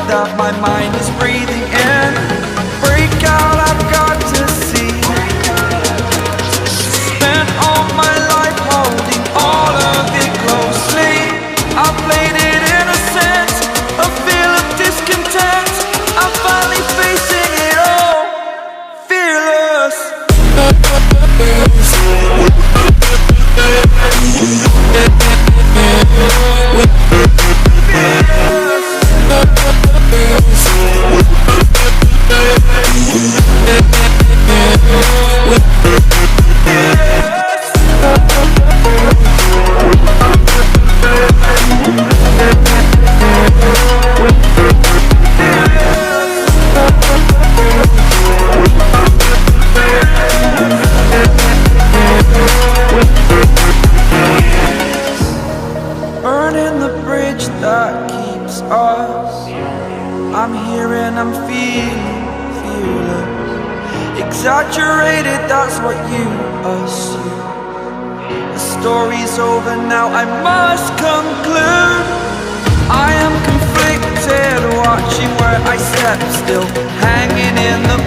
that my mind is breathing in. Break out, I've got to see. Spent all my life holding all of it closely. I played it innocent, a feel of discontent. I'm finally facing it all, fearless. Burning the bridge that keeps us. I'm here and I'm feeling fearless. Exaggerated, that's what you assume. The story's over now, I must conclude. I am conflicted, watching where I step still, hanging in the